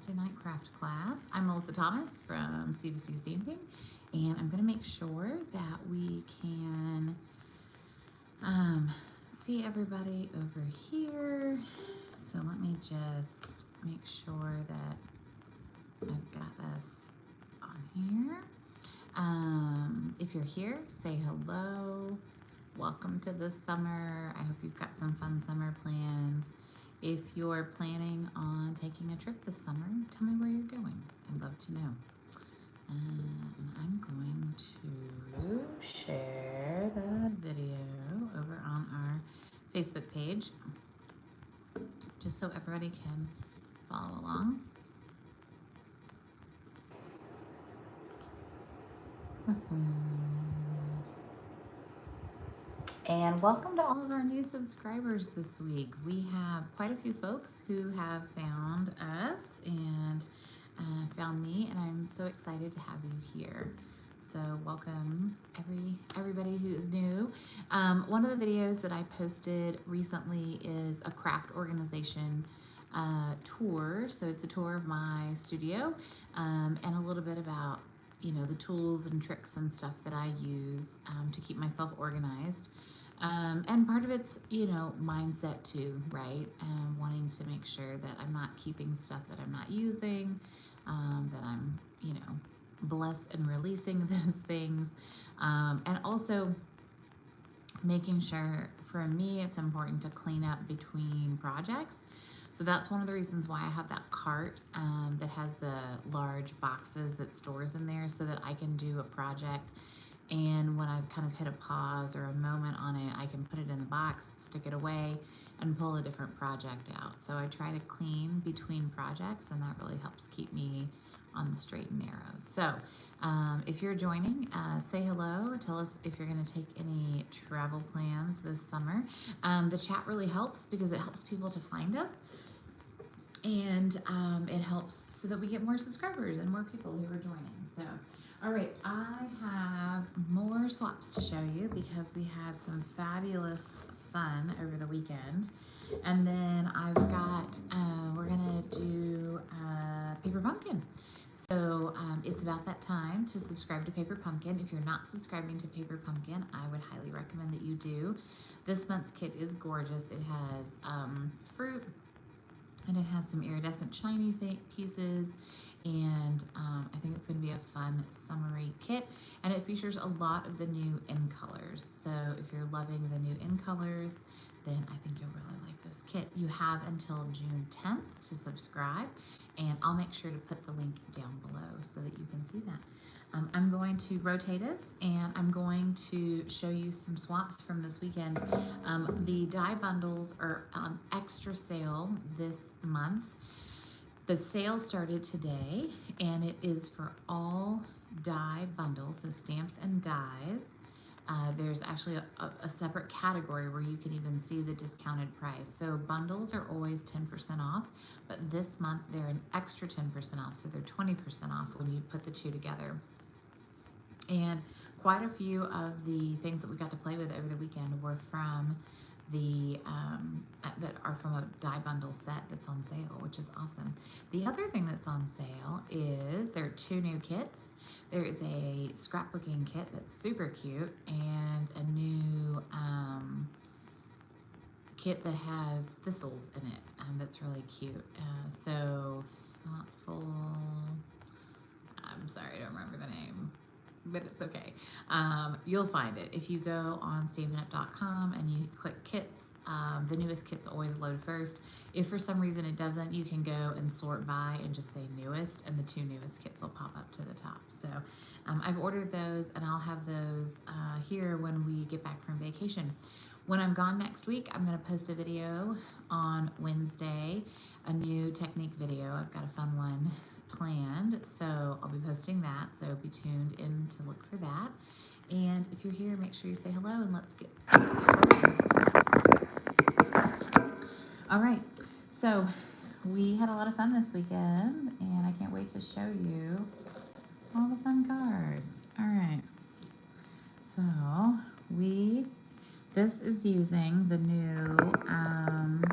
Wednesday night craft class. I'm Melissa Thomas from C2C Stamping, and I'm going to make sure that we can see everybody over here. So let me just make sure that I've got us on here. If you're here, say hello. Welcome to the summer. I hope you've got some fun summer plans. If you're planning on taking a trip this summer, tell me where you're going. I'd love to know. And I'm going to share the video over on our Facebook page, just so everybody can follow along. And welcome to all of our new subscribers this week. We have quite a few folks who have found us and found me, and I'm so excited to have you here. So welcome everybody who is new. One of the videos that I posted recently is a craft organization tour. So it's a tour of my studio and a little bit about, you know, the tools and tricks and stuff that I use to keep myself organized. And part of it's, you know, mindset too, right? Wanting to make sure that I'm not keeping stuff that I'm not using, that I'm, you know, blessed and releasing those things. And also making sure, for me, it's important to clean up between projects. So that's one of the reasons why I have that cart that has the large boxes that stores in there, so that I can do a project, and when I've kind of hit a pause or a moment on it, I can put it in the box, stick it away, and pull a different project out. So I try to clean between projects, and that really helps keep me on the straight and narrow. So if you're joining, say hello. Tell us if you're going to take any travel plans this summer. The chat really helps because it helps people to find us. And it helps so that we get more subscribers and more people who are joining. So, all right, I have more swaps to show you because we had some fabulous fun over the weekend. And then I've got, we're gonna do Paper Pumpkin. So it's about that time to subscribe to Paper Pumpkin. If you're not subscribing to Paper Pumpkin, I would highly recommend that you do. This month's kit is gorgeous. It has fruit, and it has some iridescent shiny pieces, and I think it's going to be a fun summery kit, and it features a lot of the new in colors. So if you're loving the new in colors, then I think you'll really like this kit. You have until June 10th to subscribe, and I'll make sure to put the link down below so that you can see that. I'm going to rotate us, and I'm going to show you some swaps from this weekend. The die bundles are on extra sale this month. The sale started today, and it is for all die bundles, so stamps and dies. There's actually a separate category where you can even see the discounted price. So bundles are always 10% off, but this month they're an extra 10% off, so they're 20% off when you put the two together. And quite a few of the things that we got to play with over the weekend were from the that are from a die bundle set that's on sale, which is awesome. The other thing that's on sale is there are two new kits. There is a scrapbooking kit that's super cute, and a new kit that has thistles in it that's really cute. So thoughtful. I'm sorry, I don't remember the name, but it's okay. You'll find it if you go on stampinup.com and you click kits. The newest kits always load first. If for some reason it doesn't, you can go and sort by and just say newest, and the two newest kits will pop up to the top. So I've ordered those, and I'll have those here when we get back from vacation. When I'm gone next week, I'm going to post a video on Wednesday, a new technique video. I've got a fun one planned, so I'll be posting that, so be tuned in to look for that. And if you're here, make sure you say hello, and let's get rolling. All right, so we had a lot of fun this weekend, and I can't wait to show you all the fun cards. All right, so this is using the new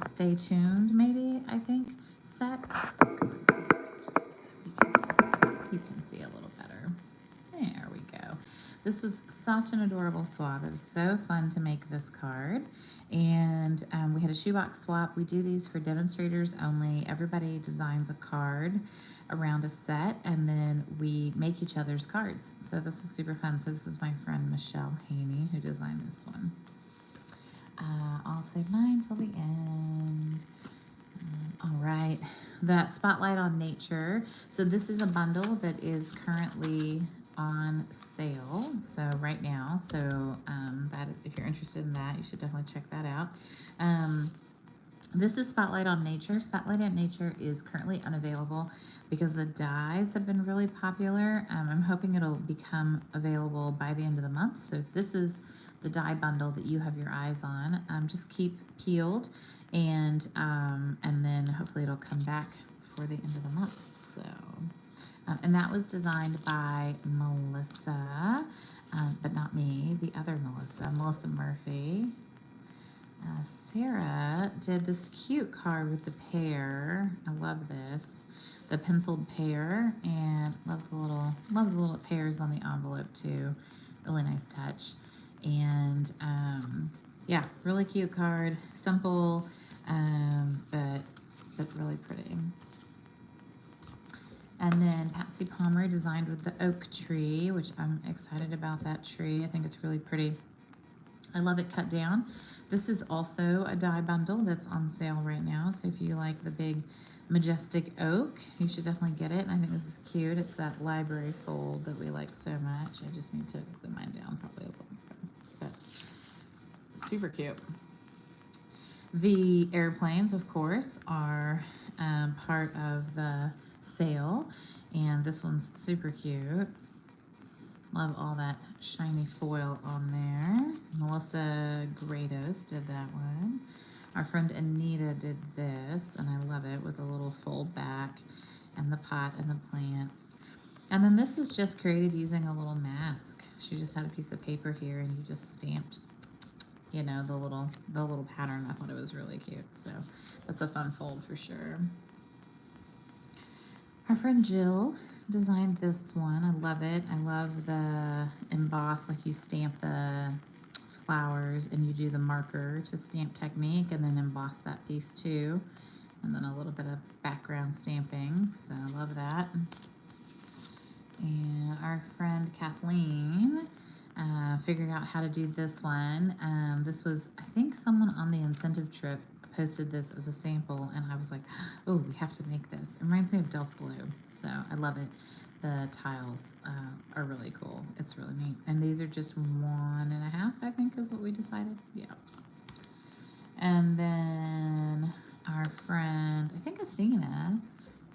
Stay Tuned, maybe, I think, set. This was such an adorable swap. It was so fun to make this card. And we had a shoebox swap. We do these for demonstrators only. Everybody designs a card around a set, and then we make each other's cards. So this was super fun. So this is my friend Michelle Haney who designed this one. I'll save mine till the end. All right, that Spotlight on Nature. So this is a bundle that is currently on sale, so right now. So that, if you're interested in that, you should definitely check that out. This is Spotlight on Nature. Spotlight on Nature is currently unavailable because the dies have been really popular. I'm hoping it'll become available by the end of the month. So if this is the die bundle that you have your eyes on, just keep peeled, and then hopefully it'll come back before the end of the month. So, and that was designed by Melissa, but not me, the other Melissa Murphy. Sarah did this cute card with the pear. I love this, the penciled pear, and love the little pears on the envelope too. Really nice touch. And yeah, really cute card, simple, but really pretty. And then Patsy Palmer designed with the oak tree, which I'm excited about that tree. I think it's really pretty. I love it cut down. This is also a die bundle that's on sale right now. So if you like the big majestic oak, you should definitely get it. And I think this is cute. It's that library fold that we like so much. I just need to glue mine down probably a little bit, but super cute. The airplanes, of course, are part of the sale, and this one's super cute. Love all that shiny foil on there. Melissa Grados did that one. Our friend Anita did this, and I love it, with a little fold back and the pot and the plants. And then this was just created using a little mask. She just had a piece of paper here, and you just stamped, you know, the little pattern. I thought it was really cute. So that's a fun fold for sure. Our friend Jill designed this one. I love it. I love the emboss, like you stamp the flowers and you do the marker to stamp technique, and then emboss that piece too. And then a little bit of background stamping. So I love that. And our friend Kathleen figured out how to do this one. This was, I think, someone on the incentive trip posted this as a sample, and I was like, oh, we have to make this. It reminds me of Delft Blue, so I love it. The tiles are really cool. It's really neat. And these are just 1.5, I think, is what we decided. Yeah. And then our friend, I think Athena,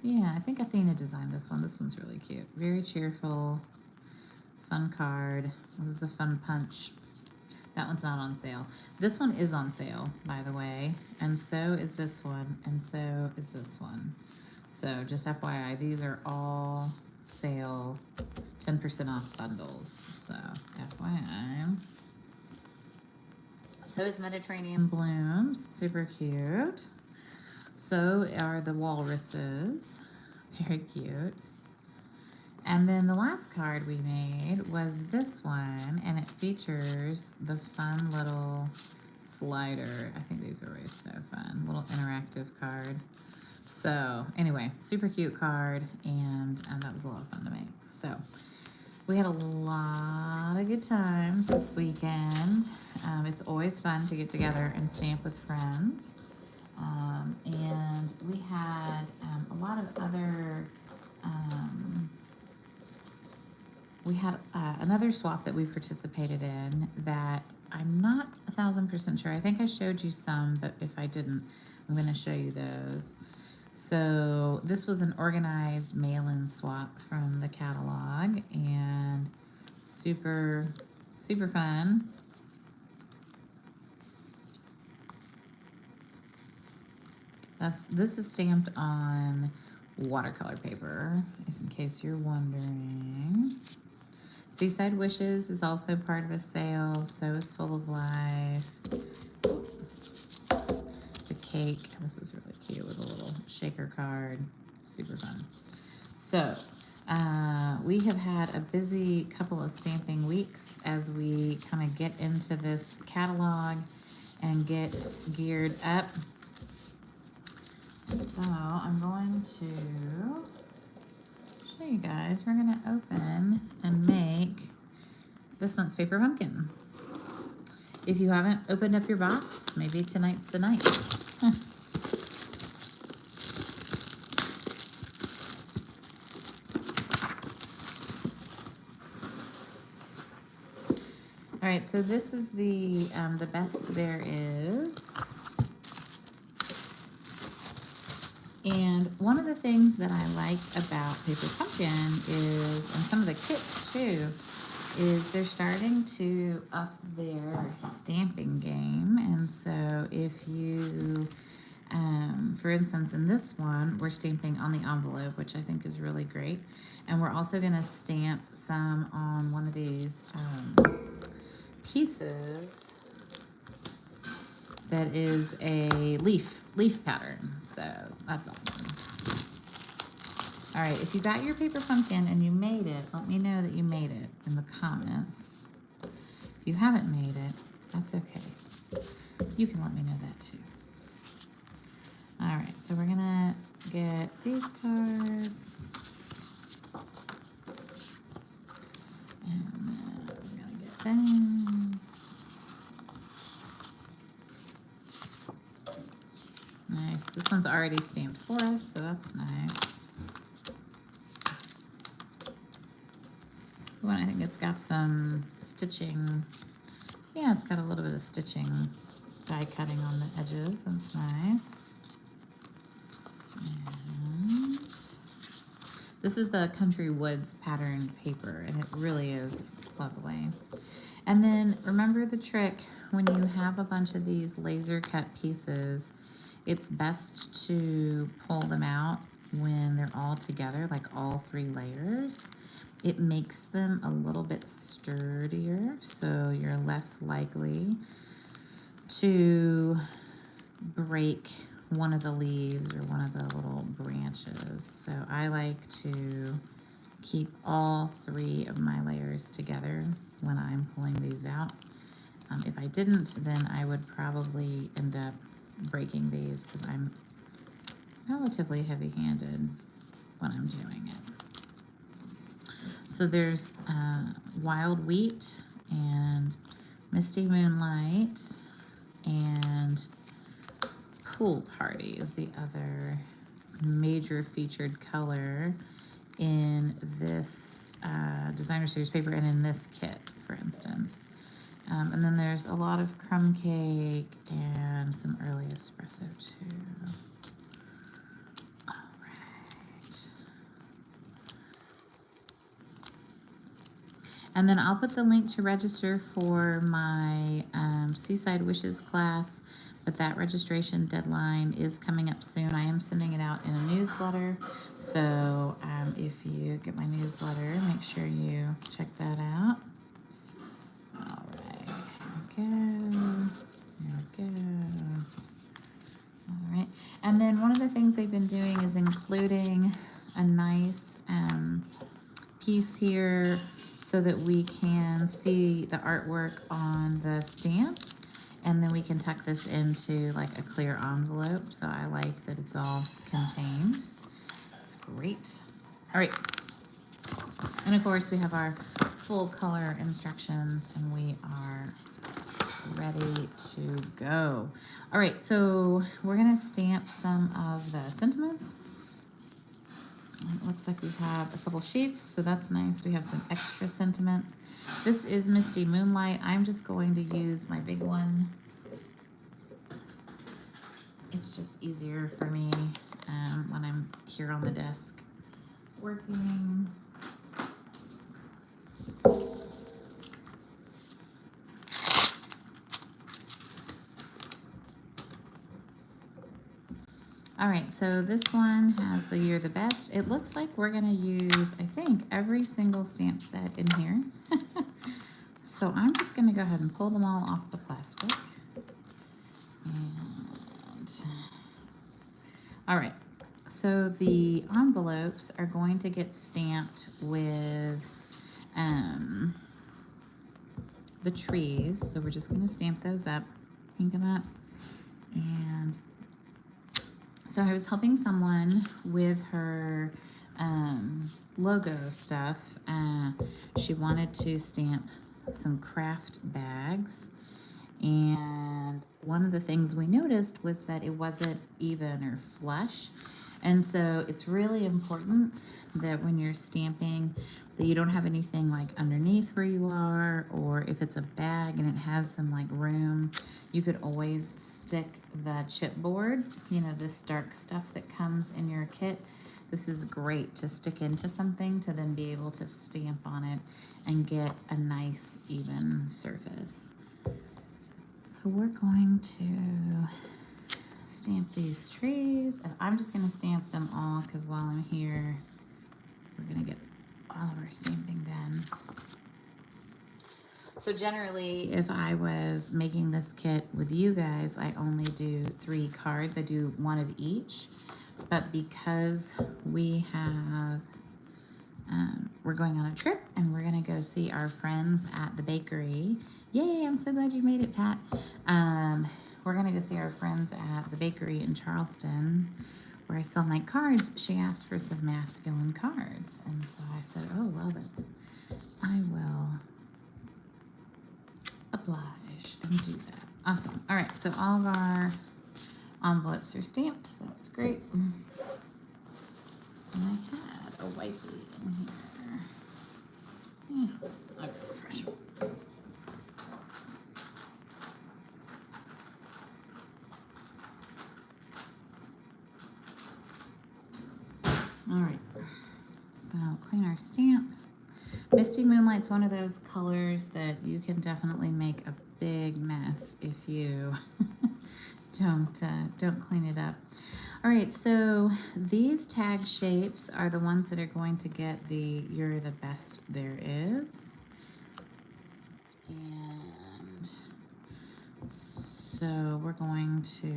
yeah, I think Athena designed this one. This one's really cute. Very cheerful, fun card. This is a fun punch. That one's not on sale. This one is on sale, by the way, and so is this one, and so is this one. So just FYI, these are all sale, 10% off bundles, so FYI. So is Mediterranean Blooms, super cute. So are the walruses, very cute. And then the last card we made was this one, and it features the fun little slider. I think these are always so fun, little interactive card. So anyway, super cute card, and that was a lot of fun to make. So we had a lot of good times this weekend. It's always fun to get together and stamp with friends. And we had a lot of other... we had another swap that we participated in that I'm not 1000% sure. I think I showed you some, but if I didn't, I'm going to show you those. So this was an organized mail-in swap from the catalog, and super, super fun. This is stamped on watercolor paper, in case you're wondering. Seaside Wishes is also part of the sale. So is Full of Life. The cake. This is really cute with a little shaker card. Super fun. So We have had a busy couple of stamping weeks as we kind of get into this catalog and get geared up. So I'm going to show you guys. We're going to open and make this month's paper pumpkin. If you haven't opened up your box, maybe tonight's the night. All right, so this is the best there is. And one of the things that I like about Paper Pumpkin is, and some of the kits too, is they're starting to up their stamping game. And so if you, for instance, in this one, we're stamping on the envelope, which I think is really great. And we're also gonna stamp some on one of these pieces that is a leaf pattern. So that's awesome. All right, if you got your paper pumpkin and you made it, let me know that you made it in the comments. If you haven't made it, that's okay. You can let me know that too. All right, so we're gonna get these cards. And then we're gonna get things. Nice. This one's already stamped for us, so that's nice. One, I think it's got some stitching. Yeah, it's got a little bit of stitching, die cutting on the edges. That's nice. And this is the Country Woods patterned paper, and it really is lovely. And then remember the trick, when you have a bunch of these laser cut pieces, it's best to pull them out when they're all together, like all 3 layers. It makes them a little bit sturdier, so you're less likely to break one of the leaves or one of the little branches. So I like to keep all 3 of my layers together when I'm pulling these out. If I didn't, then I would probably end up breaking these because I'm relatively heavy-handed when I'm doing it. So there's Wild Wheat and Misty Moonlight, and Pool Party is the other major featured color in this designer series paper and in this kit, for instance. And then there's a lot of crumb cake and some early espresso too. All right. And then I'll put the link to register for my Seaside Wishes class, but that registration deadline is coming up soon. I am sending it out in a newsletter. So if you get my newsletter, make sure you check that out. All right, here we go. All right, and then one of the things they've been doing is including a nice piece here so that we can see the artwork on the stamps, and then we can tuck this into like a clear envelope. So I like that it's all contained. It's great. All right, and of course we have our full color instructions, and we are ready to go. All right, so we're gonna stamp some of the sentiments. It looks like we have a couple sheets, so that's nice. We have some extra sentiments. This is Misty Moonlight. I'm just going to use my big one. It's just easier for me when I'm here on the desk working. All right, so this one has the You're the Best. It looks like we're gonna use, I think, every single stamp set in here. So I'm just gonna go ahead and pull them all off the plastic. And, all right, So the envelopes are going to get stamped with the trees. So we're just going to stamp those up, ink them up. And so I was helping someone with her logo stuff. She wanted to stamp some craft bags. And one of the things we noticed was that it wasn't even or flush. And so it's really important that when you're stamping that you don't have anything like underneath where you are, or if it's a bag and it has some like room, you could always stick the chipboard, you know, this dark stuff that comes in your kit. This is great to stick into something to then be able to stamp on it and get a nice even surface. So we're going to stamp these trees, and I'm just going to stamp them all because while I'm here, we're going to get all of our stamping done. So generally, if I was making this kit with you guys, I only do 3 cards. I do 1 of each, but because we have we're going on a trip and we're gonna go see our friends at the bakery. Yay, I'm so glad you made it, Pat. We're gonna go see our friends at the bakery in Charleston where I sell my cards. She asked for some masculine cards. And so I said, oh, well, then I will oblige and do that. Awesome. All right, so all of our envelopes are stamped. That's great. And I had a wifey in here. Yeah, I'll go fresh one. All right, so clean our stamp. Misty Moonlight's one of those colors that you can definitely make a big mess if you don't clean it up. All right, so these tag shapes are the ones that are going to get the "You're the Best There Is." And so we're going to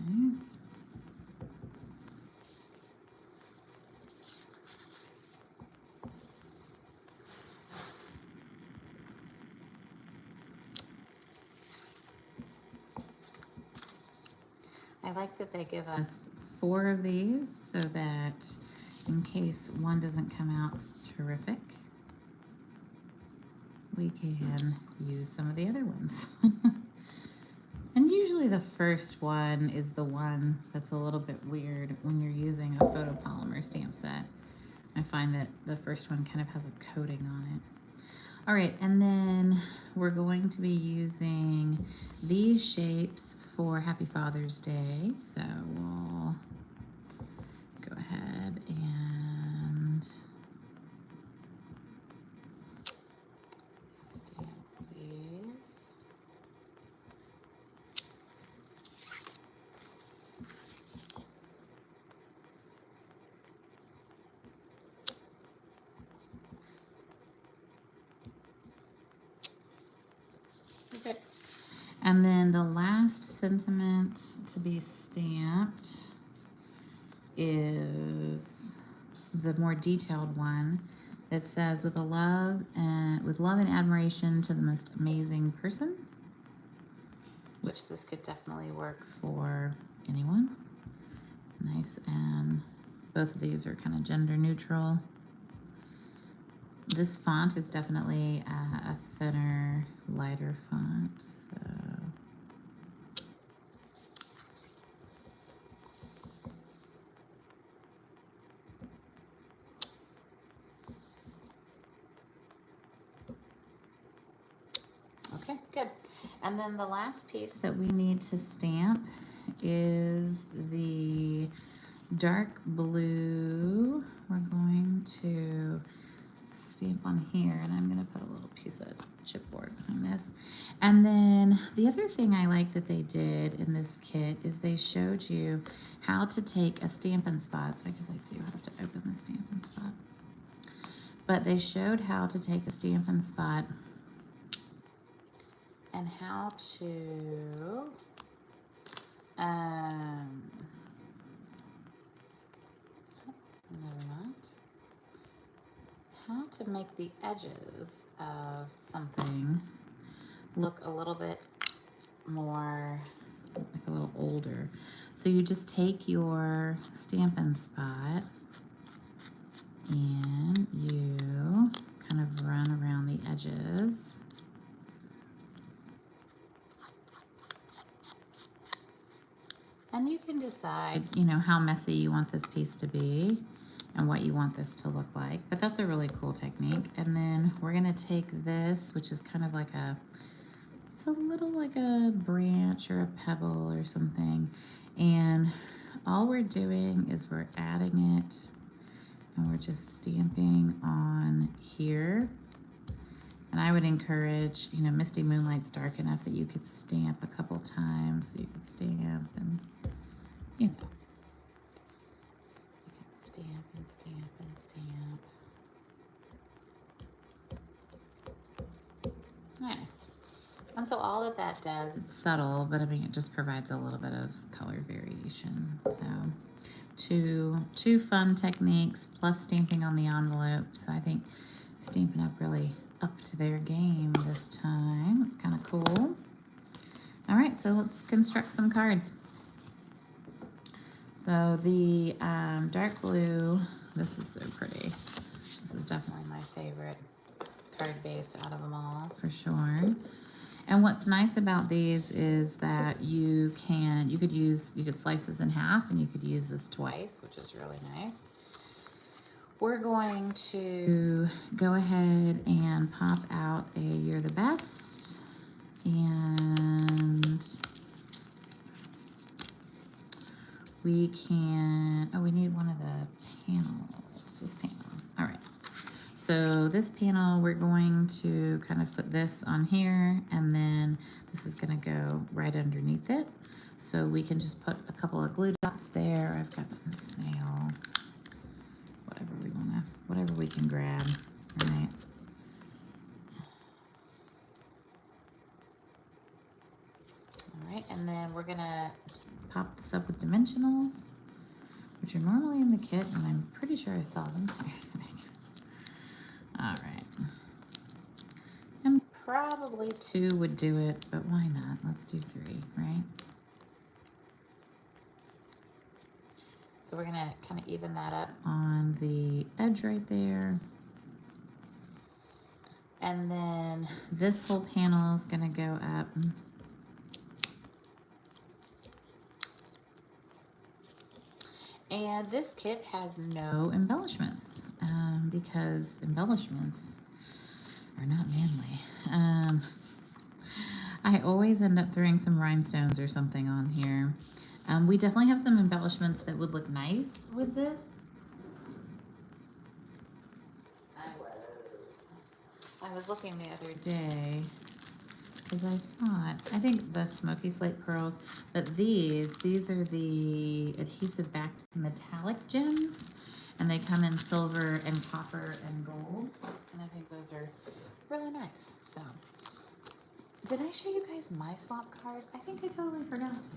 nice. I like that they give us 4 of these so that in case one doesn't come out terrific, we can use some of the other ones. And usually the first one is the one that's a little bit weird when you're using a photopolymer stamp set. I find that the first one kind of has a coating on it. All right, and then we're going to be using these shapes for Happy Father's Day. So we'll go ahead and stamp these. Perfect. And then the last sentiment to be stamped is the more detailed one that says, with love and admiration to the most amazing person, which this could definitely work for anyone. Nice, and both of these are kind of gender neutral. This font is definitely a thinner, lighter font, so. Okay, good. And then the last piece that we need to stamp is the dark blue. We're going to stamp on here, and I'm going to put a little piece of chipboard behind this. And then the other thing I like that they did in this kit is they showed you how to take a Stampin' Spot. So I guess I do have to open the Stampin' Spot. But they showed how to take a Stampin' Spot and how to never mind. How to make the edges of something look a little bit more, like a little older. So you just take your Stampin' Spot and you kind of run around the edges. And you can decide, you know, how messy you want this piece to be and what you want this to look like. But that's a really cool technique. And then we're gonna take this, which is kind of like a, it's a little like a branch or a pebble or something. And all we're doing is we're adding it and we're just stamping on here. And I would encourage, you know, Misty Moonlight's dark enough that you could stamp a couple times. So you could stamp and, you know, you can stamp and stamp and stamp. Nice. And so all that that does, it's subtle, but I mean, it just provides a little bit of color variation. So two fun techniques plus stamping on the envelope. So I think Stampin' Up really up to their game this time. It's kind of cool. All right, so let's construct some cards. So the dark blue, this is so pretty. This is definitely my favorite card base out of them all, for sure. And what's nice about these is that you could slice this in half and you could use this twice, which is really nice. We're going to go ahead and pop out a You're the Best, and we can, oh, we need one of the panels, this panel. All right, so this panel, we're going to kind of put this on here, and then this is gonna go right underneath it. So we can just put a couple of glue dots there. I've got some snail, whatever we can grab, right? All right, and then we're gonna pop this up with dimensionals, which are normally in the kit, and I'm pretty sure I saw them there. All right, and probably 2 would do it, but why not? Let's do 3, right? So we're gonna kind of even that up on the edge right there. And then this whole panel is gonna go up. And this kit has no embellishments because embellishments are not manly. I always end up throwing some rhinestones or something on here. We definitely have some embellishments that would look nice with this. I was looking the other day because I think the smoky slate pearls, but these are the adhesive backed metallic gems, and they come in silver and copper and gold, and I think those are really nice. So did I show you guys my swap card? I think I totally forgot to.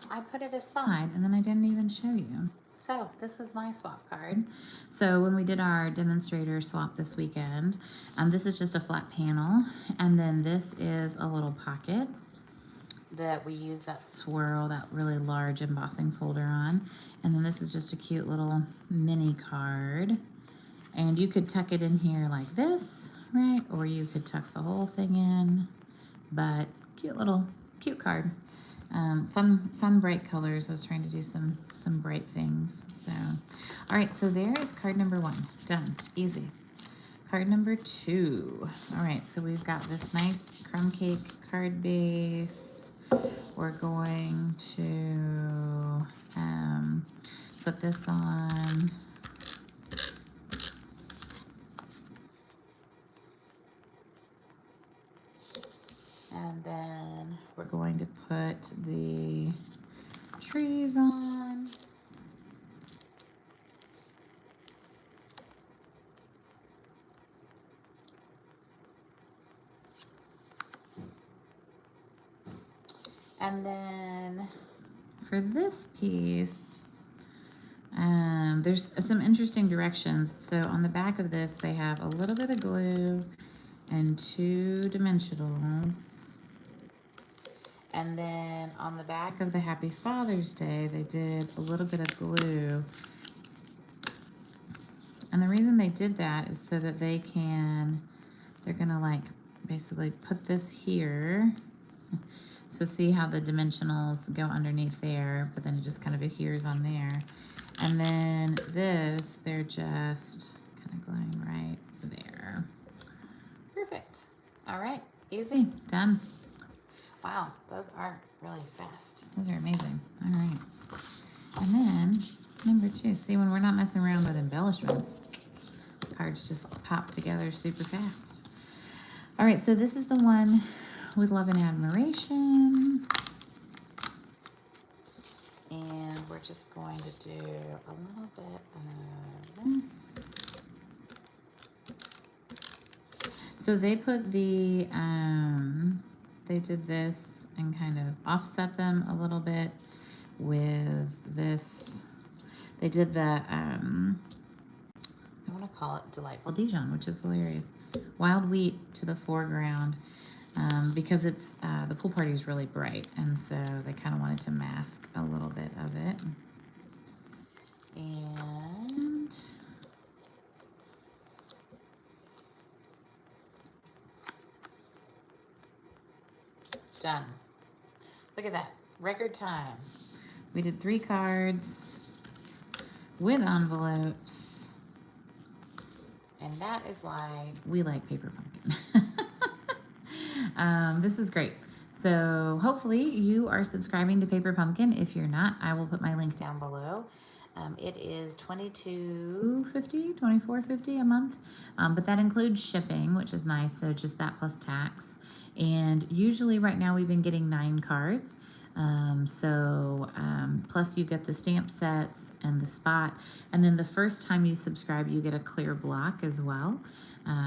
I put it aside and then I didn't even show you. So this was my swap card. So when we did our demonstrator swap this weekend, this is just a flat panel, and then this is a little pocket that we use that swirl, that really large embossing folder on, and then this is just a cute little mini card, and you could tuck it in here like this, right? Or you could tuck the whole thing in, but cute card. Fun bright colors. I was trying to do some bright things. So, all right, so there is card number 1. Done. Easy. Card number 2. All right, so we've got this nice crumb cake card base. We're going to put this on. And then we're going to put the trees on. And then for this piece, there's some interesting directions. So on the back of this, they have a little bit of glue and 2 dimensionals. And then on the back of the Happy Father's Day, they did a little bit of glue. And the reason they did that is so that they're gonna like basically put this here. So see how the dimensionals go underneath there, but then it just kind of adheres on there. And then this, they're just kind of gluing right there. Perfect. All right, easy, done. Wow, those are really fast. Those are amazing. All right. And then number 2, see, when we're not messing around with embellishments, cards just pop together super fast. All right, so this is the one with love and admiration. And we're just going to do a little bit of this. So they put the, they did this and kind of offset them a little bit with this. They did the, I want to call it Delightful Dijon, which is hilarious. Wild wheat to the foreground, because it's, the pool party is really bright, and so they kind of wanted to mask a little bit of it. And done. Look at that, record time. We did 3 cards with envelopes, and that is why we like Paper Pumpkin. This is great. So hopefully you are subscribing to Paper Pumpkin. If you're not, I will put my link down below. It is $22.50, $24.50 a month, but that includes shipping, which is nice. So just that plus tax. And usually right now we've been getting 9 cards. Plus you get the stamp sets and the spot. And then the first time you subscribe, you get a clear block as well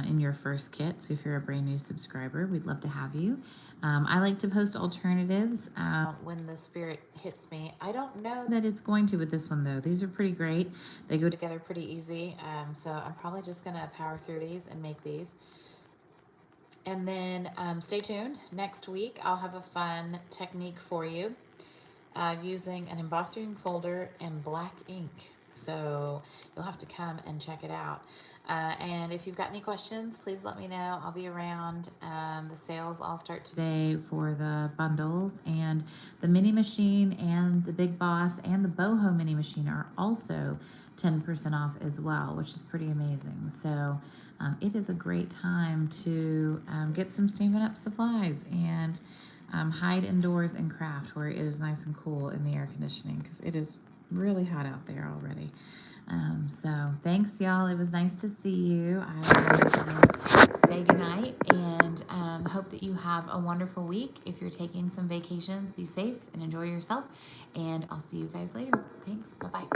in your first kit. So if you're a brand new subscriber, we'd love to have you. I like to post alternatives when the spirit hits me. I don't know that it's going to with this one though. These are pretty great. They go together pretty easy. So I'm probably just gonna power through these and make these. And then stay tuned. Next week, I'll have a fun technique for you using an embossing folder and black ink. So you'll have to come and check it out. And if you've got any questions, please let me know. I'll be around. The sales all start today for the bundles, and the mini machine and the Big Boss and the Boho mini machine are also 10% off as well, which is pretty amazing. So it is a great time to get some Stampin' Up supplies and hide indoors and craft where it is nice and cool in the air conditioning, because it is really hot out there already. So thanks, y'all. It was nice to see you. I will say goodnight and hope that you have a wonderful week. If you're taking some vacations, be safe and enjoy yourself. And I'll see you guys later. Thanks. Bye-bye.